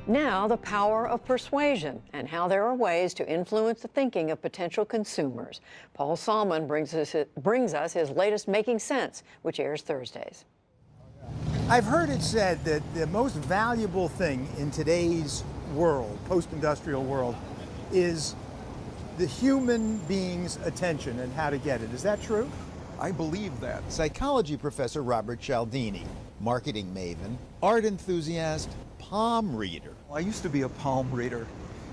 Now, the power of persuasion and how there are ways to influence the thinking of potential consumers. Paul Salmon brings us his latest Making Sense, which airs Thursdays. I've heard it said that the most valuable thing in today's world, post-industrial world, is the human being's attention and how to get it. Is that true? I believe that. Psychology professor Robert Cialdini, marketing maven, art enthusiast, palm reader. I used to be a palm reader,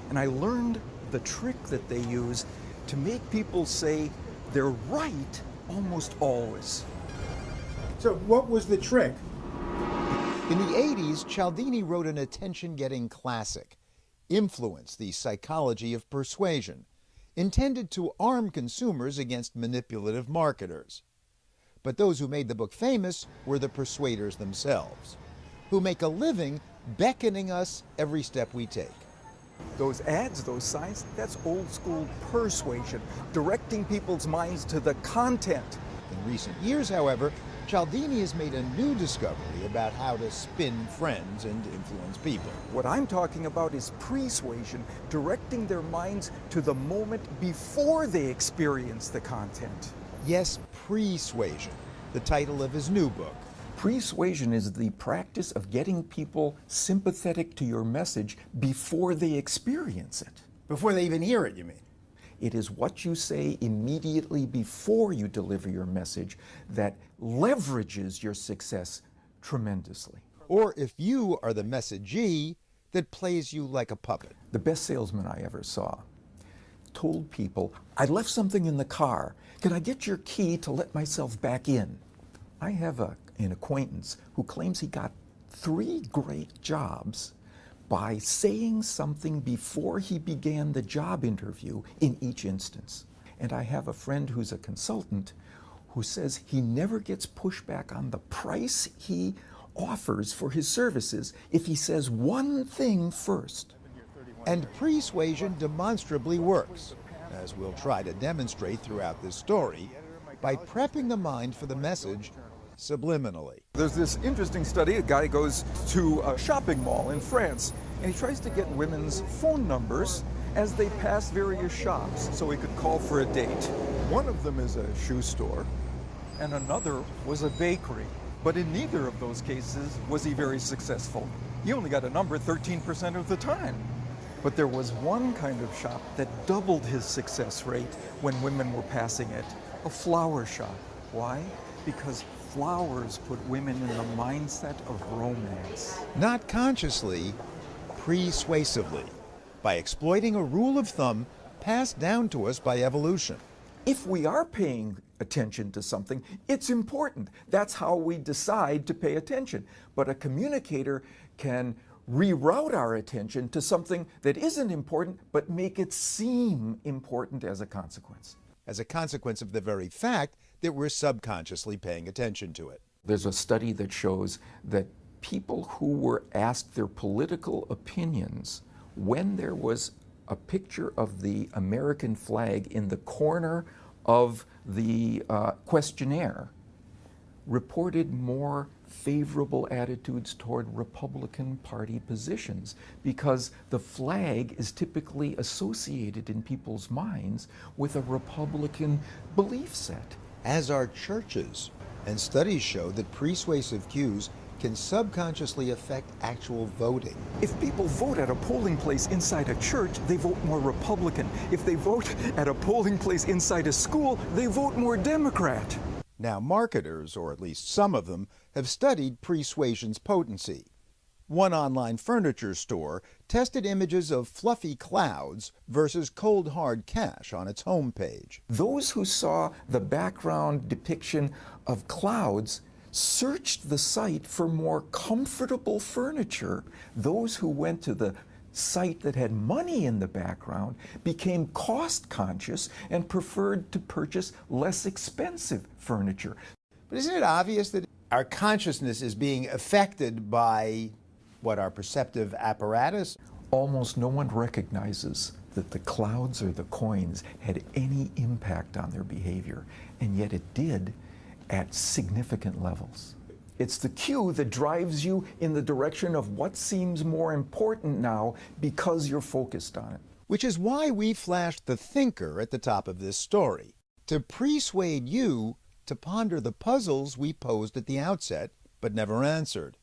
and I learned the trick that they use to make people say they're right almost always. So what was the trick? In the 80s, Cialdini wrote an attention-getting classic, Influence, the Psychology of Persuasion, intended to arm consumers against manipulative marketers. But those who made the book famous were the persuaders themselves, who make a living beckoning us every step we take. Those ads, those signs, that's old school persuasion, directing people's minds to the content. In recent years, however, Cialdini has made a new discovery about how to spin friends and influence people. What I'm talking about is pre-suasion, directing their minds to the moment before they experience the content. Yes, Pre-Suasion, the title of his new book. Pre-suasion is the practice of getting people sympathetic to your message before they experience it. Before they even hear it, you mean? It is what you say immediately before you deliver your message that leverages your success tremendously. Or if you are the messagee, that plays you like a puppet. The best salesman I ever saw told people, I left something in the car. Can I get your key to let myself back in? I have an acquaintance who claims he got 3 great jobs by saying something before he began the job interview in each instance. And I have a friend who's a consultant who says he never gets pushback on the price he offers for his services if he says one thing first. And Pre-Suasion demonstrably works, as we'll try to demonstrate throughout this story, by prepping the mind for the message subliminally. There's this interesting study. A guy goes to a shopping mall in France, and he tries to get women's phone numbers as they pass various shops so he could call for a date. One of them is a shoe store, and another was a bakery. But in neither of those cases was he very successful. He only got a number 13% of the time. But there was one kind of shop that doubled his success rate when women were passing it, a flower shop. Why? Because flowers put women in the mindset of romance. Not consciously, persuasively, by exploiting a rule of thumb passed down to us by evolution. If we are paying attention to something, it's important. That's how we decide to pay attention. But a communicator can reroute our attention to something that isn't important, but make it seem important as a consequence. As a consequence of the very fact that we're subconsciously paying attention to it. There's a study that shows that people who were asked their political opinions when there was a picture of the American flag in the corner of the questionnaire reported more favorable attitudes toward Republican Party positions because the flag is typically associated in people's minds with a Republican belief set. As are churches, and studies show that persuasive cues can subconsciously affect actual voting. If people vote at a polling place inside a church, they vote more Republican. If they vote at a polling place inside a school, they vote more Democrat. Now, marketers, or at least some of them, have studied persuasion's potency. One online furniture store tested images of fluffy clouds versus cold hard cash on its homepage. Those who saw the background depiction of clouds searched the site for more comfortable furniture. Those who went to the site that had money in the background became cost conscious and preferred to purchase less expensive furniture. But isn't it obvious that our consciousness is being affected by what, our perceptive apparatus? Almost no one recognizes that the clouds or the coins had any impact on their behavior, and yet it did at significant levels. It's the cue that drives you in the direction of what seems more important now because you're focused on it. Which is why we flashed the thinker at the top of this story, to persuade you to ponder the puzzles we posed at the outset, but never answered.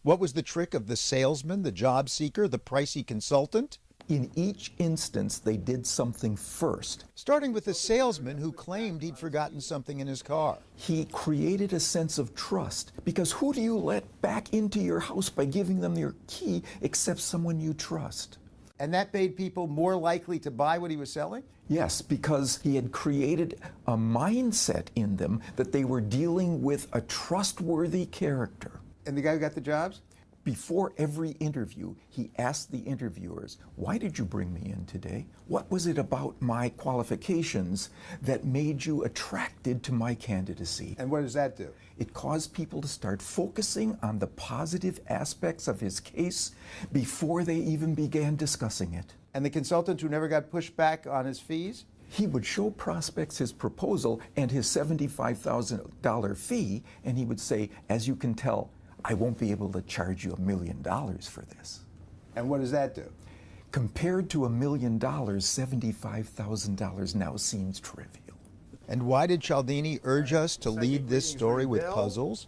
What was the trick of the salesman, the job seeker, the pricey consultant? In each instance, they did something first. Starting with the salesman who claimed he'd forgotten something in his car. He created a sense of trust, because who do you let back into your house by giving them your key except someone you trust? And that made people more likely to buy what he was selling? Yes, because he had created a mindset in them that they were dealing with a trustworthy character. And the guy who got the jobs? Before every interview, he asked the interviewers, why did you bring me in today? What was it about my qualifications that made you attracted to my candidacy? And what does that do? It caused people to start focusing on the positive aspects of his case before they even began discussing it. And the consultant who never got pushed back on his fees? He would show prospects his proposal and his $75,000 fee, and he would say, as you can tell, I won't be able to charge you $1 million for this. And what does that do? Compared to $1 million, $75,000 now seems trivial. And why did Cialdini urge us to lead this story with puzzles?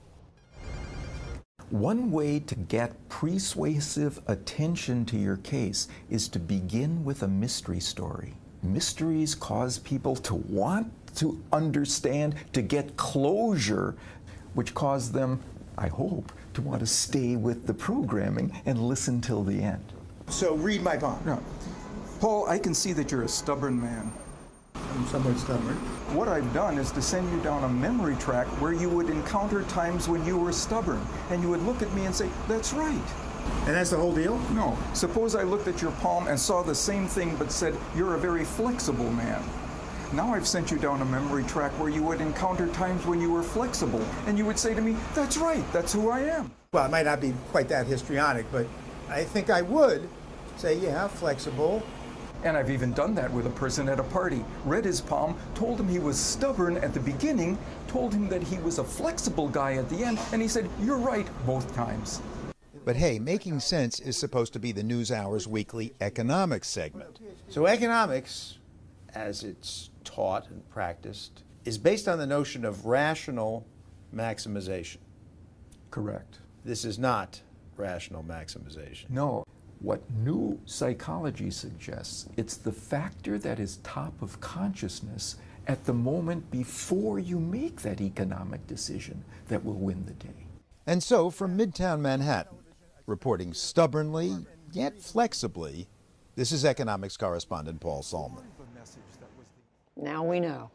One way to get persuasive attention to your case is to begin with a mystery story. Mysteries cause people to want to understand, to get closure, which cause them, I hope, to want to stay with the programming and listen till the end. So read my palm. No. Paul, I can see that you're a stubborn man. I'm somewhat stubborn. What I've done is to send you down a memory track where you would encounter times when you were stubborn, and you would look at me and say, that's right. And that's the whole deal? No. Suppose I looked at your palm and saw the same thing but said, you're a very flexible man. Now I've sent you down a memory track where you would encounter times when you were flexible, and you would say to me, that's right, that's who I am. Well, it might not be quite that histrionic, but I think I would say, yeah, flexible. And I've even done that with a person at a party. Read his palm, told him he was stubborn at the beginning, told him that he was a flexible guy at the end, and he said, you're right, both times. But hey, Making Sense is supposed to be the NewsHour's weekly economics segment. So economics, as it's taught and practiced, is based on the notion of rational maximization. Correct. This is not rational maximization. No. What new psychology suggests, it's the factor that is top of consciousness at the moment before you make that economic decision that will win the day. And so, from Midtown Manhattan, reporting stubbornly yet flexibly, this is economics correspondent Paul Salman. Now we know.